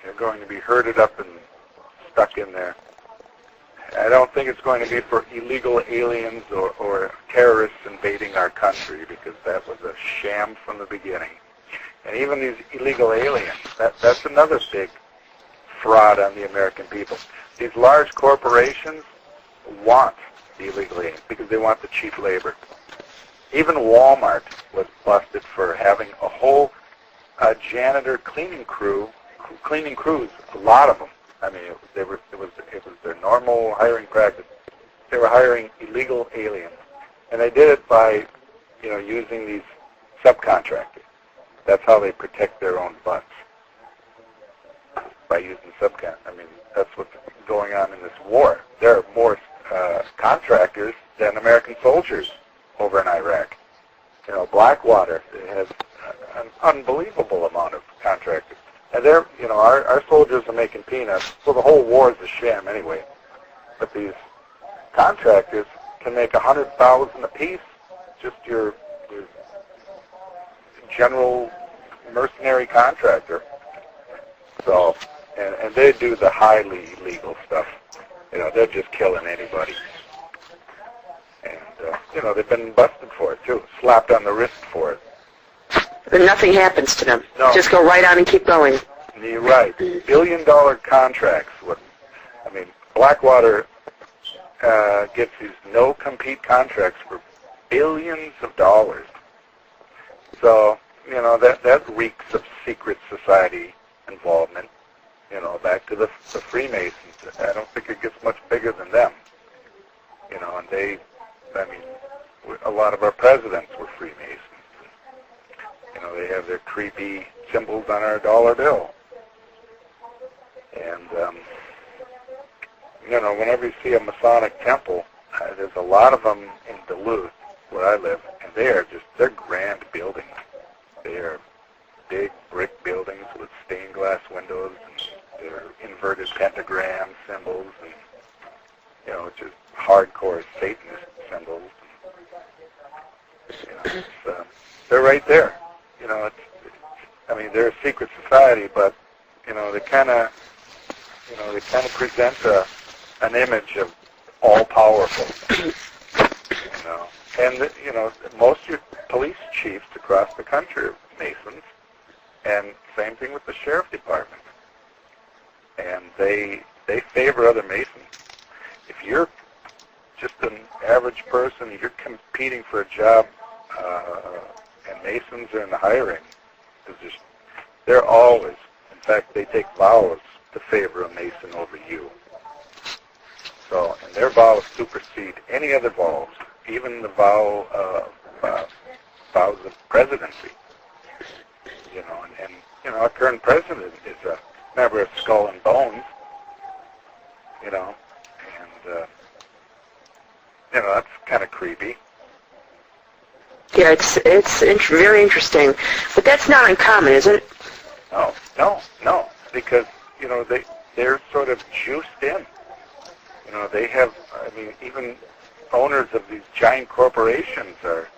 They're going to be herded up and stuck in there. I don't think it's going to be for illegal aliens or terrorists invading our country, because that was a sham from the beginning. And even these illegal aliens, that's another big fraud on the American people. These large corporations want the illegal aliens because they want the cheap labor. Even Walmart was busted for having a whole janitor cleaning crews, a lot of them. I mean, it was their normal hiring practice. They were hiring illegal aliens, and they did it by, using these subcontractors. That's how they protect their own butts, by using I mean, that's what's going on in this war. There are more contractors than American soldiers over in Iraq. Blackwater has an unbelievable amount of contractors. And they're, our soldiers are making peanuts, so the whole war is a sham anyway. But these contractors can make $100,000 apiece, just your general mercenary contractor. So, and they do the highly illegal stuff. They're just killing anybody. And, they've been busted for it, too, slapped on the wrist for it. But nothing happens to them. No. Just go right on and keep going. You're right. Billion-dollar contracts. Blackwater gets these no-compete contracts for billions of dollars. So, that reeks of secret society involvement. Back to the Freemasons. I don't think it gets much bigger than them. And a lot of our presidents were Freemasons. They have their creepy symbols on our dollar bill. And, whenever you see a Masonic temple, there's a lot of them in Duluth, where I live, and they're grand buildings. They are big brick buildings with stained glass windows, and they're inverted pentagram symbols, and, just hardcore Satanist symbols. They're right there. They're a secret society, but they kind of present an image of all powerful. And most of your police chiefs across the country are Masons, and same thing with the sheriff department. And they favor other Masons. If you're just an average person, you're competing for a job, and Masons are in the hiring position, they're always, in fact, they take vows to favor a Mason over you. So, and their vows supersede any other vows, even the vows of presidency. And our current president is a member of Skull and Bones, and that's kind of creepy. Yeah, it's very interesting, but that's not uncommon, is it? No, because they're sort of juiced in. They have, even owners of these giant corporations are,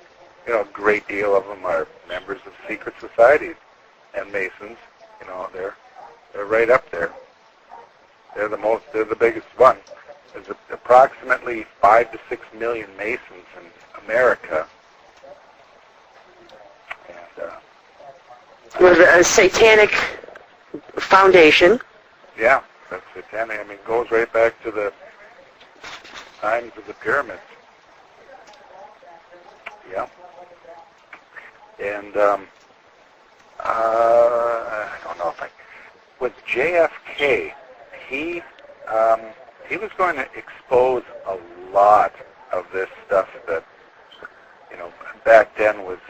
a great deal of them are members of secret societies, and Masons, they're right up there. They're the biggest one. There's approximately 5 to 6 million Masons in America. With a satanic foundation. Yeah, that's satanic. It goes right back to the times of the pyramids. Yeah. And I don't know if with JFK, he was going to expose a lot of this stuff that back then was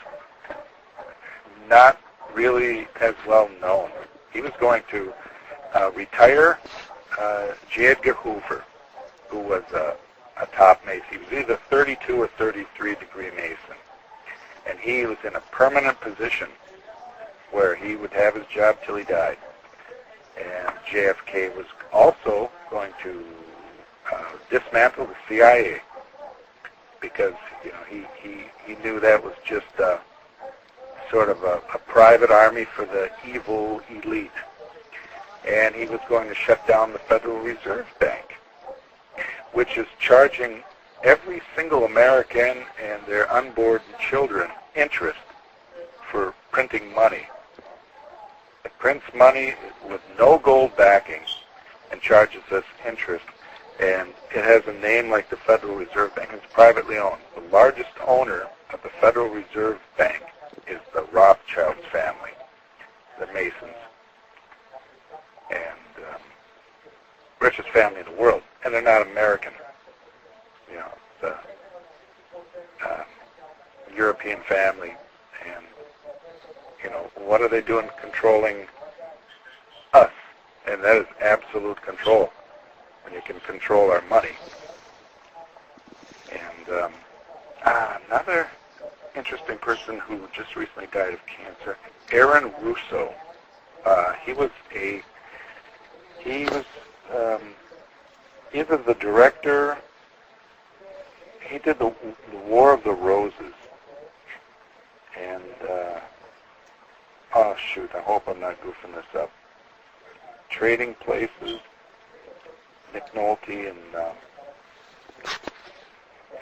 not really as well known. He was going to retire J. Edgar Hoover, who was a top Mason. He was either 32 or 33 degree Mason. And he was in a permanent position where he would have his job till he died. And JFK was also going to dismantle the CIA because he knew that was just sort of a private army for the evil elite. and he was going to shut down the Federal Reserve Bank, which is charging every single American and their unborn children interest for printing money. It prints money with no gold backing and charges us interest, and it has a name like the Federal Reserve Bank. It's privately owned. The largest owner of the Federal Reserve Bank is the Rothschild family, the Masons, and richest family in the world, and they're not American. You know, the European family, and you know, what are they doing controlling us? And that is absolute control, when you can control our money. And another interesting person who just recently died of cancer, Aaron Russo. He was either the director. He did the War of the Roses, and oh shoot, I hope I'm not goofing this up. Trading Places, Nick Nolte,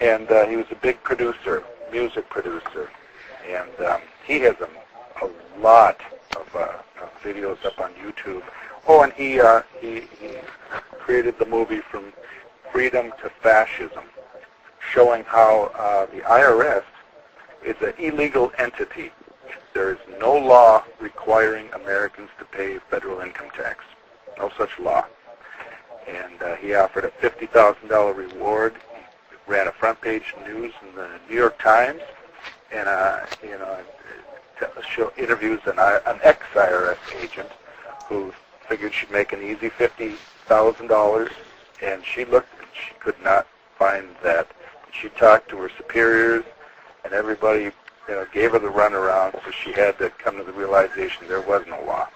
and he was a big producer, music producer, and he has a lot of videos up on YouTube. Oh, and he created the movie From Freedom to Fascism, showing how the IRS is an illegal entity. There is no law requiring Americans to pay federal income tax. No such law. And he offered a $50,000 reward. He ran a front-page news in the New York Times, and you know, interviews an ex-IRS agent who figured she'd make an easy $50,000, and she looked and she could not find that. She talked to her superiors, and everybody, you know, gave her the runaround, so she had to come to the realization there was no law.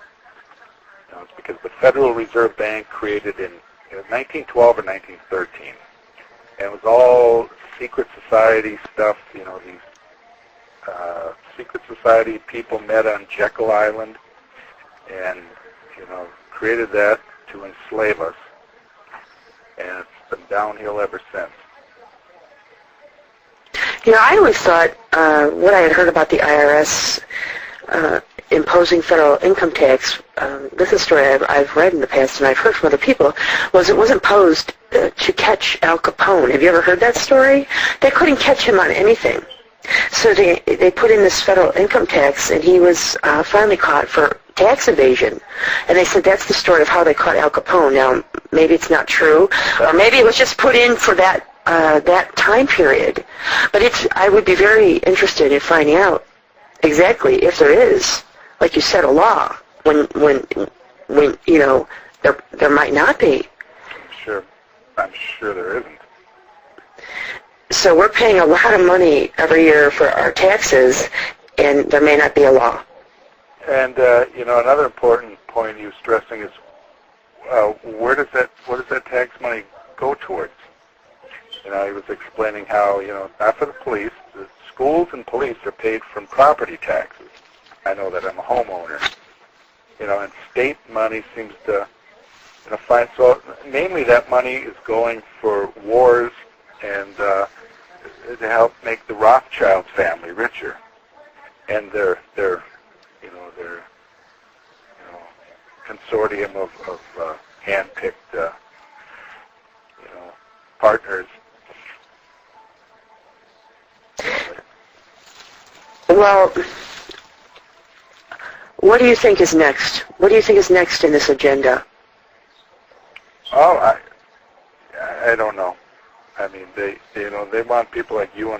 You know, it's because the Federal Reserve Bank created in 1912 or 1913, and it was all secret society stuff. You know, these secret society people met on Jekyll Island, and you know, created that to enslave us, and it's been downhill ever since. You know, I always thought what I had heard about the IRS imposing federal income tax, this is a story I've read in the past and I've heard from other people, was it was imposed to catch Al Capone. Have you ever heard that story? They couldn't catch him on anything. So they put in this federal income tax, and he was finally caught for tax evasion. And they said that's the story of how they caught Al Capone. Now, maybe it's not true, or maybe it was just put in for that time period. But I would be very interested in finding out exactly if there is, like you said, a law when you know there might not be. I'm sure there isn't. So we're paying a lot of money every year for our taxes, and there may not be a law. And you know, another important point you're stressing is what does that tax money go towards? You know, he was explaining how, you know, not for the police. The schools and police are paid from property taxes. I know that, I'm a homeowner. You know, and state money seems to, you know, find, so mainly that money is going for wars and to help make the Rothschild family richer, and their consortium of hand-picked partners. Well, what do you think is next? What do you think is next in this agenda? Oh, I don't know. I mean, they want people like you and